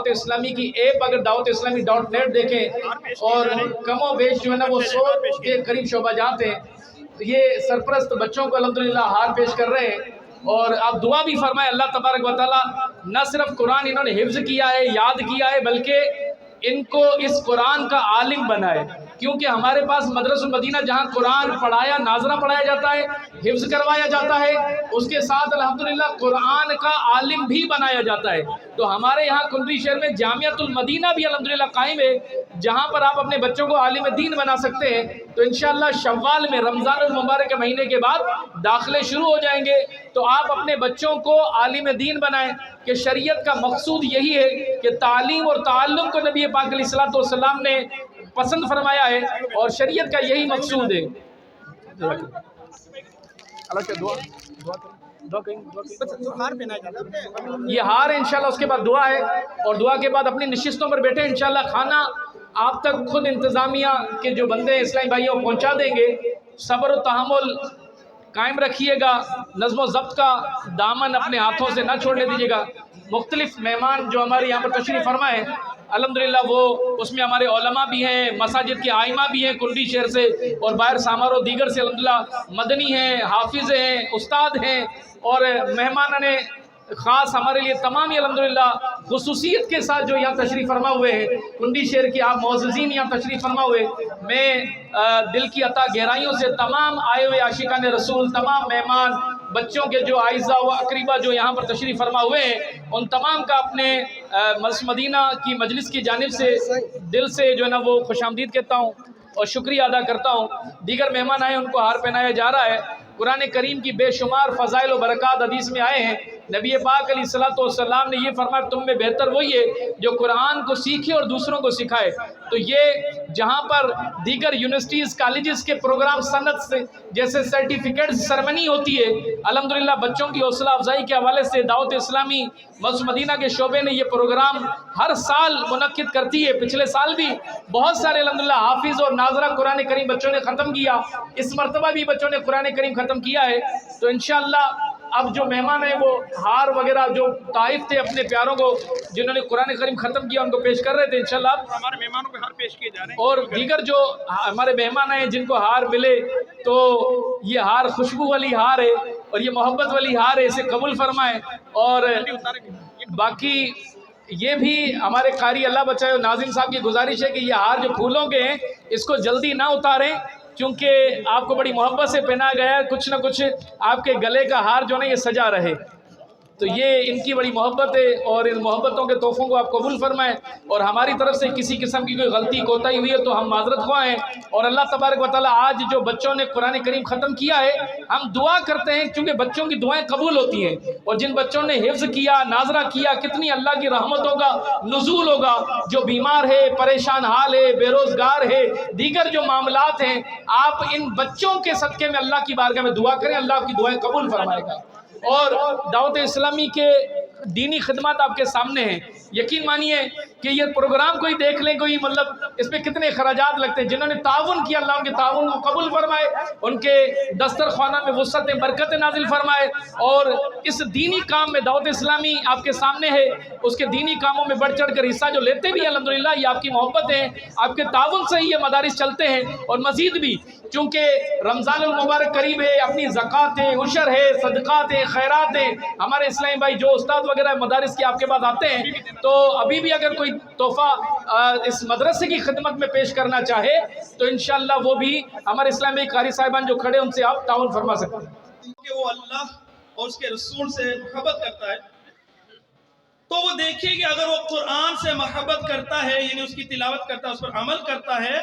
دعوت اسلامی کی ایپ اگر dawat-islami.net دیکھیں اور کم و بیش جو ہے نا وہ 100 کے قریب شعبہ جات ہیں، یہ سرپرست بچوں کو الحمدللہ ہار پیش کر رہے ہیں۔ اور آپ دعا بھی فرمائیں اللہ تبارک و تعالیٰ نہ صرف قرآن انہوں نے حفظ کیا ہے، یاد کیا ہے، بلکہ ان کو اس قرآن کا عالم بنائے، کیونکہ ہمارے پاس مدرسہ المدینہ جہاں قرآن پڑھایا ناظرہ پڑھایا جاتا ہے، حفظ کروایا جاتا ہے، اس کے ساتھ الحمدللہ قرآن کا عالم بھی بنایا جاتا ہے۔ تو ہمارے یہاں کنڈری شہر میں جامعۃ المدینہ بھی الحمدللہ قائم ہے، جہاں پر آپ اپنے بچوں کو عالم دین بنا سکتے ہیں۔ تو انشاءاللہ شوال میں رمضان المبارک کے مہینے کے بعد داخلے شروع ہو جائیں گے، تو آپ اپنے بچوں کو عالم دین بنائیں، کہ شریعت کا مقصود یہی ہے کہ تعلیم اور تعلم کو نبی پاک علیہ السلام نے پسند فرمایا ہے، اور شریعت کا یہی مقصود ہے۔ یہ ہار ہے انشاءاللہ، اس کے بعد دعا ہے، اور دعا کے بعد اپنی نشستوں پر بیٹھے انشاءاللہ کھانا آپ تک خود انتظامیہ کے جو بندے اسلامی بھائیوں پہنچا دیں گے۔ صبر و تحمل قائم رکھیے گا، نظم و ضبط کا دامن اپنے ہاتھوں سے نہ چھوڑنے دیجیے گا۔ مختلف مہمان جو ہمارے یہاں پر تشریف فرمائے الحمدللہ، وہ اس میں ہمارے علماء بھی ہیں، مساجد کے آئمہ بھی ہیں کنڈی شہر سے، اور باہر سامار و دیگر سے الحمدللہ مدنی ہیں، حافظ ہیں، استاد ہیں، اور مہمانان خاص ہمارے لیے تمام ہی الحمدللہ خصوصیت کے ساتھ جو یہاں تشریف فرما ہوئے ہیں، کنڈی شہر کی آپ معززین یہاں تشریف فرما ہوئے، میں دل کی عطا گہرائیوں سے تمام آئے ہوئے عاشقان رسول، تمام مہمان، بچوں کے جو اعزاء و اقربا جو یہاں پر تشریف فرما ہوئے ہیں، ان تمام کا اپنے مسجد مدینہ کی مجلس کی جانب سے دل سے جو ہے نا وہ خوش آمدید کہتا ہوں اور شکریہ ادا کرتا ہوں۔ دیگر مہمان آئے ان کو ہار پہنایا جا رہا ہے۔ قرآن کریم کی بے شمار فضائل و برکات حدیث میں آئے ہیں۔ نبی پاک علیہ السلام نے یہ فرمایا تم میں بہتر وہی ہے جو قرآن کو سیکھے اور دوسروں کو سکھائے۔ تو یہ جہاں پر دیگر یونیورسٹیز کالجز کے پروگرام سند سے جیسے سرٹیفکیٹ سرمنی ہوتی ہے، الحمدللہ بچوں کی حوصلہ افزائی کے حوالے سے دعوت اسلامی مسجد مدینہ کے شعبے نے یہ پروگرام ہر سال منعقد کرتی ہے۔ پچھلے سال بھی بہت سارے الحمدللہ حافظ اور ناظرہ قرآن کریم بچوں نے ختم کیا، اس مرتبہ بھی بچوں نے قرآن کریم ختم کیا ہے۔ تو انشاءاللہ اب جو مہمان ہیں وہ ہار وغیرہ جو طائف تھے اپنے پیاروں کو جنہوں نے قرآن کریم ختم کیا ان کو پیش کر رہے تھے، انشاءاللہ ہمارے مہمانوں پہ ہار پیش کیے جا رہے ہیں، اور دیگر جو ہمارے مہمان ہیں جن کو ہار ملے تو یہ ہار خوشبو والی ہار ہے اور یہ محبت والی ہار ہے، اسے قبول فرمائیں۔ اور باقی یہ بھی ہمارے قاری اللہ بچائے ناظم صاحب کی گزارش ہے کہ یہ ہار جو پھولوں کے ہیں اس کو جلدی نہ اتاریں، کیونکہ آپ کو بڑی محبت سے پہنایا گیا ہے، کچھ نہ کچھ آپ کے گلے کا ہار جو ہے یہ سجا رہے۔ تو یہ ان کی بڑی محبت ہے اور ان محبتوں کے تحفوں کو آپ قبول فرمائیں، اور ہماری طرف سے کسی قسم کی کوئی غلطی کوتاہی ہوئی ہے تو ہم معذرت خواہ ہیں۔ اور اللہ تبارک و تعالیٰ آج جو بچوں نے قرآن کریم ختم کیا ہے ہم دعا کرتے ہیں کیونکہ بچوں کی دعائیں قبول ہوتی ہیں، اور جن بچوں نے حفظ کیا ناظرہ کیا کتنی اللہ کی رحمتوں کا نزول ہوگا۔ جو بیمار ہے، پریشان حال ہے، بے روزگار ہے، دیگر جو معاملات ہیں، آپ ان بچوں کے صدقے میں اللہ کی بارگاہ میں دعا کریں، اللہ آپ کی دعائیں قبول فرمائے گا۔ اور دعوت اسلامی کے دینی خدمات آپ کے سامنے ہیں، یقین مانیے کہ یہ پروگرام کوئی دیکھ لیں، کوئی مطلب اس پہ کتنے اخراجات لگتے ہیں، جنہوں نے تعاون کیا اللہ ان کے تعاون کو قبول فرمائے، ان کے دسترخوانہ میں وسعت برکت نازل فرمائے، اور اس دینی کام میں دعوت اسلامی آپ کے سامنے ہے، اس کے دینی کاموں میں بڑھ چڑھ کر حصہ جو لیتے بھی ہیں الحمدللہ، یہ آپ کی محبت ہے، آپ کے تعاون سے ہی یہ مدارس چلتے ہیں، اور مزید بھی چونکہ رمضان المبارک قریب ہے، اپنی زکوٰۃ ہے، عشر ہے، صدقات ہے، خیرات ہے، ہمارے اسلامی بھائی جو استاد وغیرہ مدارس کے آپ کے پاس آتے ہیں، تو ابھی بھی اگر کوئی تحفہ اس مدرسے کی خدمت میں پیش کرنا چاہے تو انشاءاللہ وہ بھی ہمارے اسلامی بھائی قاری صاحبان جو کھڑے ان سے آپ تعاون فرما سکتے ہیں۔ کہ وہ اللہ اور اس کے رسول سے محبت کرتا ہے تو وہ دیکھیے کہ اگر وہ قرآن سے محبت کرتا ہے، یعنی اس کی تلاوت کرتا ہے، اس پر عمل کرتا ہے،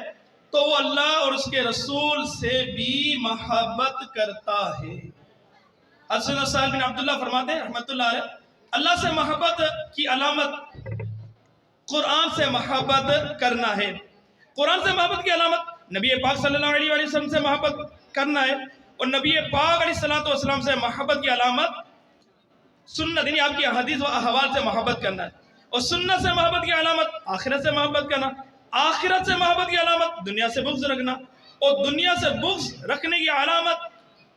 تو وہ اللہ اور اس کے رسول سے بھی محبت کرتا ہے۔ حضرت سہل بن عبداللہ فرماتے ہیں رحمۃ اللہ علیہ، اللہ سے محبت کی علامت قرآن سے محبت کرنا ہے۔ قرآن سے محبت کی علامت نبی پاک صلی اللہ علیہ وسلم سے محبت کرنا ہے، اور نبی پاک علیہ السلام سے محبت کی علامت سنت یعنی آپ کی حدیث و احوال سے محبت کرنا ہے، اور سنت سے محبت کی علامت آخرت سے محبت کرنا، آخرت سے محبت کی علامت دنیا سے بغض رکھنا، اور دنیا سے بغض رکھنے کی علامت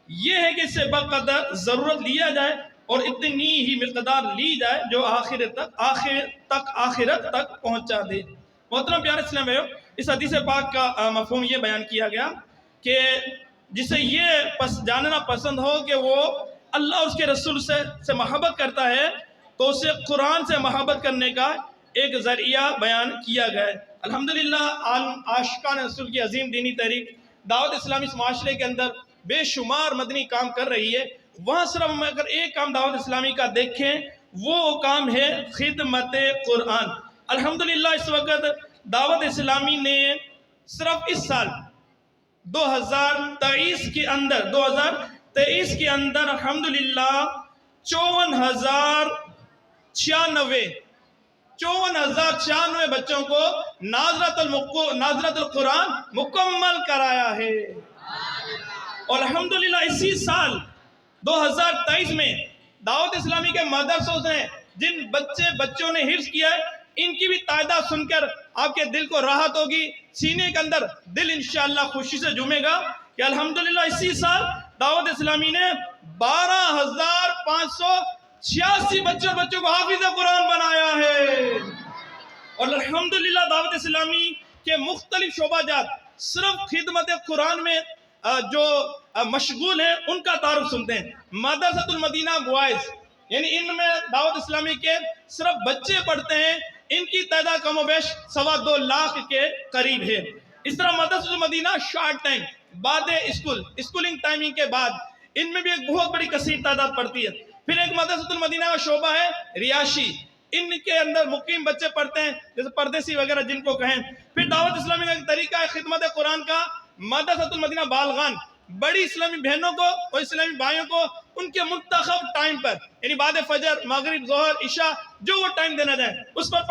یہ ہے کہ اس سے بقدر ضرورت لیا جائے اور اتنی ہی مقدار لی جائے جو آخرت تک پہنچا دے۔ محترم پیارے اسلام بھائیو، اس حدیث پاک کا مفہوم یہ بیان کیا گیا کہ جسے یہ جاننا پسند ہو کہ وہ اللہ اور اس کے رسول سے محبت کرتا ہے تو اسے قرآن سے محبت کرنے کا ایک ذریعہ بیان کیا گیا ہے۔ الحمدللہ عاشقان رسول کی عظیم دینی تحریک دعوت اسلامی اس معاشرے کے اندر بے شمار مدنی کام کر رہی ہے۔ وہاں صرف ہم اگر ایک کام دعوت اسلامی کا دیکھیں وہ کام ہے خدمت قرآن۔ الحمدللہ اس وقت دعوت اسلامی نے صرف اس سال 2023 کے اندر الحمدللہ 54,096 بچوں کو ناظرۃ القرآن مکمل کرایا ہے۔ اور الحمدللہ اسی سال 2023 میں دعوت اسلامی کے مدرسوں نے جن بچوں نے حفظ کیا ہے ان کی بھی تعداد سن کر آپ کے دل کو راحت ہوگی، سینے کے اندر دل انشاءاللہ خوشی سے جھومے گا کہ الحمدللہ اسی سال دعوت اسلامی نے 12,586 بچوں کو حافظ قرآن بنایا ہے۔ اور الحمدللہ دعوت اسلامی کے مختلف شعبہ جات صرف خدمت قرآن میں جو مشغول ہیں ان کا تعارف سنتے ہیں۔ مدرسۃ المدینہ بوائز یعنی ان میں دعوت اسلامی کے صرف بچے پڑھتے ہیں، ان کی تعداد کم و بیش 2.25 لاکھ کے قریب ہے۔ اس طرح مدرسۃ المدینہ شارٹ ٹائم بعد اسکولنگ ٹائمنگ کے بعد ان میں بھی ایک بہت بڑی کثیر تعداد پڑتی ہے۔ پھر ایک مدرسۃ المدینہ کا شعبہ ہے ریاشی، ان کے اندر مقیم بچے پڑھتے ہیں جیسے پردیسی وغیرہ جن کو کہیں۔ پھر دعوت اسلامی کا ایک طریقہ ہے خدمت قرآن کا مدرسۃ المدینہ بالغان، بڑی اسلامی بہنوں کو اور اسلامی بھائیوں کو ان کے منتخب ٹائم پر یعنی بعد فجر، مغرب، ظہر، عشاء جو وہ ٹائم دینا جائے اس پر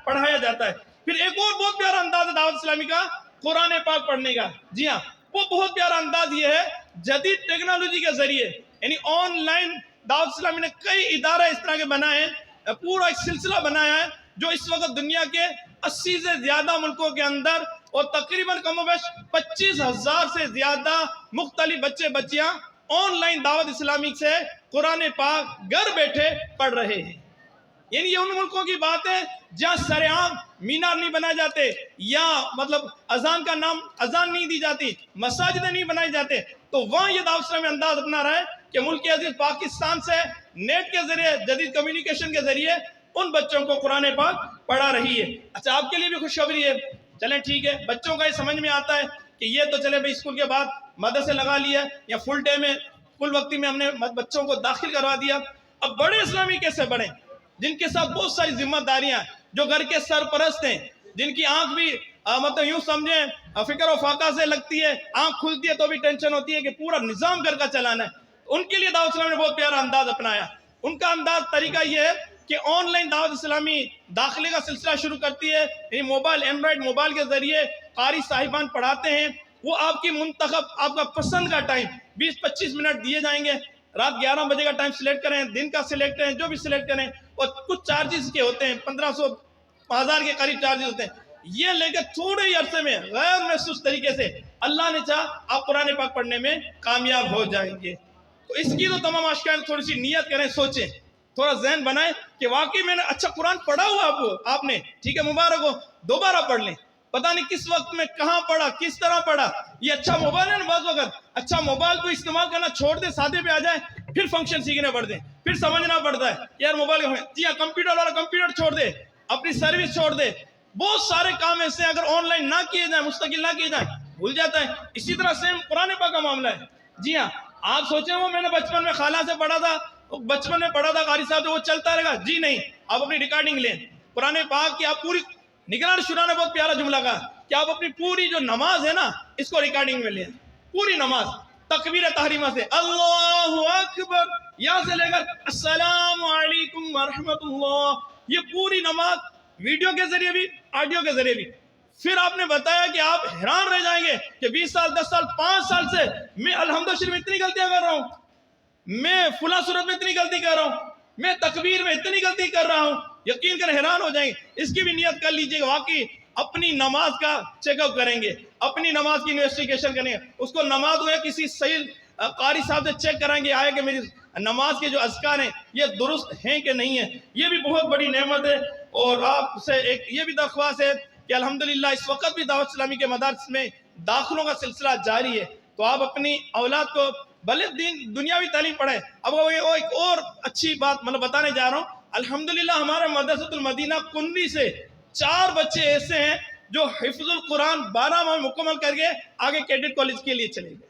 پڑھایا جاتا ہے۔ پھر ایک اور بہت پیارا انداز ہے دعوت اسلامی کا قرآن پاک پڑھنے کا۔ جی ہاں، وہ بہت پیارا انداز یہ ہے جدید ٹیکنالوجی کے ذریعے یعنی آن لائن دعوت اسلامی نے کئی ادارے اس طرح کے بنائے ہیں، پورا ایک سلسلہ بنایا ہے جو اس وقت دنیا کے 80 سے زیادہ ملکوں کے اندر اور تقریباً کم و بیش 25,000 سے زیادہ مختلف بچے بچیاں آن لائن دعوت اسلامی سے قرآن پاک گھر بیٹھے پڑھ رہے ہیں۔ یعنی یہ ان ملکوں کی بات ہے جہاں سرعام مینار نہیں بنائے جاتے یا اذان کا نام اذان نہیں دی جاتی، مساجدیں نہیں بنائی جاتے، تو وہاں یہ دعوت اسلامی انداز اپنا رہا ہے کہ ملک عزیز پاکستان سے نیٹ کے ذریعے، جدید کمیونیکیشن کے ذریعے ان بچوں کو قرآن پاک پڑھا رہی ہے۔ اچھا، آپ کے لیے بھی خوشخبری ہے، چلیں ٹھیک ہے، بچوں کا یہ سمجھ میں آتا ہے کہ یہ تو چلے بھائی اسکول کے بعد مدرسے لگا لیا یا فل ڈے میں فل وقتی میں ہم نے بچوں کو داخل کروا دیا۔ اب بڑے اسلامی کیسے بڑھیں جن کے ساتھ بہت ساری ذمہ داریاں، جو گھر کے سرپرست ہیں، جن کی آنکھ بھی یوں سمجھیں فکر و فاقہ سے لگتی ہے، آنکھ کھلتی ہے تو بھی ٹینشن ہوتی ہے کہ پورا نظام گھر کا چلانا ہے۔ ان کے لیے دعوت اسلامی نے بہت پیارا انداز اپنایا۔ ان کا طریقہ یہ ہے کہ آن لائن دعوت اسلامی داخلے کا سلسلہ شروع کرتی ہے، یعنی اینڈرائڈ موبائل کے ذریعے قاری صاحبان پڑھاتے ہیں۔ وہ آپ کی منتخب، آپ کا پسند کا ٹائم 20-25 منٹ دیے جائیں گے، رات 11 بجے کا ٹائم سلیکٹ کریں، دن کا سلیکٹ کریں، جو بھی سلیکٹ کریں، اور کچھ چارجز کے ہوتے ہیں، 1500-1000 کے قریب چارجز ہوتے ہیں۔ یہ لے کے تھوڑے ہی عرصے میں غیر محسوس طریقے سے اللہ نے چاہا آپ قرآن پاک پڑھنے میں کامیاب ہو جائیں گے۔ تو اس کی تو تمام عاشقان تھوڑی سی نیت کریں، سوچیں، تھوڑا ذہن بنائیں کہ واقعی میں نے اچھا قرآن پڑھا ہوا آپ نے، ٹھیک ہے، مبارک ہو، دوبارہ پڑھ لیں۔ پتہ نہیں کس وقت میں کہاں پڑھا، کس طرح پڑھا۔ یہ اچھا موبائل ہے نا، بعض وقت اچھا موبائل کو استعمال کرنا چھوڑ دیں، سادے پہ آ جائیں، پھر فنکشن سیکھنے پڑتے ہیں، پھر سمجھنا پڑتا ہے یار موبائل کا۔ جی ہاں، کمپیوٹر والا کمپیوٹر چھوڑ دے، اپنی سروس چھوڑ دے، بہت سارے کام ایسے ہیں اگر آن لائن نہ کیے جائیں، مستقل نہ کیے جائیں، بھول جاتا ہے۔ اسی طرح سیم قرآن پاک کا معاملہ ہے۔ جی ہاں، آپ سوچیں وہ میں نے بچپن میں خالہ سے پڑھا تھا، بچپن میں پڑھا تھا قاری صاحب سے، وہ چلتا رہے گا، جی نہیں، آپ اپنی ریکارڈنگ لیں قرآن پاک کی۔ آپ پوری نگران شورا نے بہت پیارا جملہ کہا کہ آپ اپنی پوری جو نماز ہے نا اس کو ریکارڈنگ میں لیں، پوری نماز تکبیر تحریمہ سے اللہ اکبر یا سے لے کر السلام علیکم ورحمۃ اللہ، یہ پوری نماز ویڈیو کے ذریعے بھی، آڈیو کے ذریعے بھی۔ پھر آپ نے بتایا کہ آپ حیران رہ جائیں گے کہ 20 سال 10 سال 5 سال سے میں الحمد شریف میں اتنی غلطیاں کر رہا ہوں، میں فلاں صورت میں اتنی غلطی کر رہا ہوں، میں تکبیر میں اتنی غلطی کر رہا ہوں، یقین کر حیران ہو جائیں گے۔ اس کی بھی نیت کر لیجئے کہ واقعی اپنی نماز کا چیک اپ کریں گے، اپنی نماز کی انویسٹیگیشن کریں گے، اس کو نماز کو کسی صحیح قاری صاحب سے چیک کرائیں گے، آئے کہ میری نماز کے جو اذکار ہیں یہ درست ہیں کہ نہیں ہیں، یہ بھی بہت بڑی نعمت ہے۔ اور آپ سے ایک یہ بھی درخواست ہے کہ الحمدللہ اس وقت بھی دعوت اسلامی کے مدارس میں داخلوں کا سلسلہ جاری ہے، تو آپ اپنی اولاد کو بھلے دنیاوی تعلیم پڑھیں۔ اب وہ ایک اور اچھی بات بتانے جا رہا ہوں، الحمدللہ ہمارے مدرسۃ المدینہ کنڈی سے 4 بچے ایسے ہیں جو حفظ القرآن 12 ماہ مکمل کر کے آگے کیڈٹ کالج کے لیے چلے گئے۔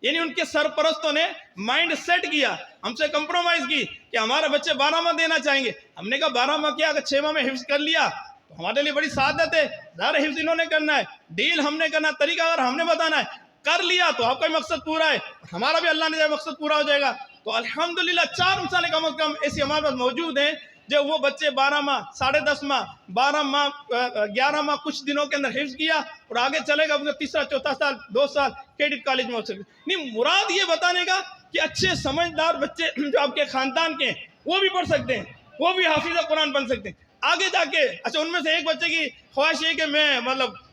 یعنی ان کے سرپرستوں نے مائنڈ سیٹ کیا، ہم سے کمپرومائز کی کہ ہمارے بچے 12 ماہ دینا چاہیں گے۔ ہم نے کہا 12 ماہ کیا، اگر 6 ماہ میں حفظ کر لیا تو ہمارے لیے بڑی سعادت ہے۔ ظاہر حفظ انہوں نے کرنا ہے، ڈیل ہم نے کرنا ہے، طریقہ اگر ہم نے بتانا ہے، کر لیا تو آپ کا مقصد پورا ہے، ہمارا بھی اللہ نے مقصد پورا ہو جائے گا۔ تو الحمدللہ 4 مثالیں کم از کم ایسی ہمارے پاس موجود ہیں جو وہ بچے 12 ماہ، 10.5 ماہ، 12 ماہ، 11 ماہ کچھ دنوں کے اندر حفظ کیا اور آگے چلے گا، تیسرا چوتھا سال 2 سال کیڈٹ کالج میں ہو سکتے۔ نہیں، مراد یہ بتانے کا کہ اچھے سمجھدار بچے جو آپ کے خاندان کے ہیں وہ بھی پڑھ سکتے ہیں، وہ بھی حافظ قرآن بن سکتے ہیں آگے جا کے۔ اچھا، ان میں سے ایک بچے کی خواہش ہے کہ میں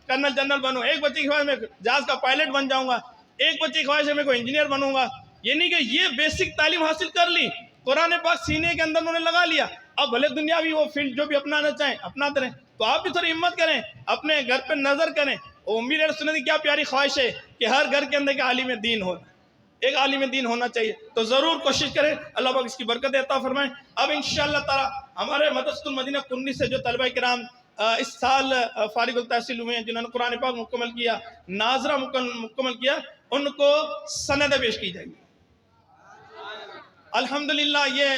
کرنل جنرل بنوں، ایک بچے کی خواہش میں جہاز کا پائلٹ بن جاؤں گا، ایک بچے کی خواہش ہے میں کوئی انجینئر بنوں گا۔ یہ نہیں کہ یہ بیسک تعلیم حاصل کر لی، قرآن پاک سینے کے اندر انہوں نے لگا لیا، اب بھلے دنیاوی وہ فیلڈ جو بھی اپنانا چاہیں اپناتے رہیں۔ تو آپ بھی تھوڑی ہمت کریں، اپنے گھر پہ نظر کریں۔ امیر اہل سنت کی کیا پیاری خواہش ہے کہ ہر گھر کے اندر ایک عالم دین ہو، ایک عالم دین ہونا چاہیے، تو ضرور کوشش کریں، اللہ پاک اس کی برکت عطا فرمائیں۔ اب انشاءاللہ تعالی ہمارے مدرسۃ المدینہ کنڈی سے جو طلبہ کرام اس سال فارغ التحصیل ہوئے ہیں، جنہوں نے قرآن پاک مکمل کیا، ناظرہ مکمل کیا، ان کو سندیں پیش کی جائیں گی۔ الحمدللہ یہ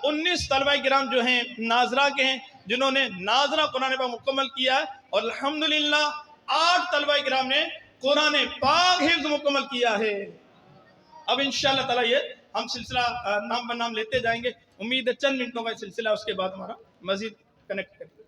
19 طلبہ کرام جو ہیں ناظرہ کے ہیں، جنہوں نے ناظرہ قرآن پاک مکمل کیا ہے، اور الحمدللہ 8 طلبہ کرام نے قرآن پاک حفظ مکمل کیا ہے۔ اب انشاءاللہ تعالی یہ ہم سلسلہ نام بر نام لیتے جائیں گے، امید ہے چند منٹوں کا سلسلہ، اس کے بعد ہمارا مزید کنیکٹ کریں۔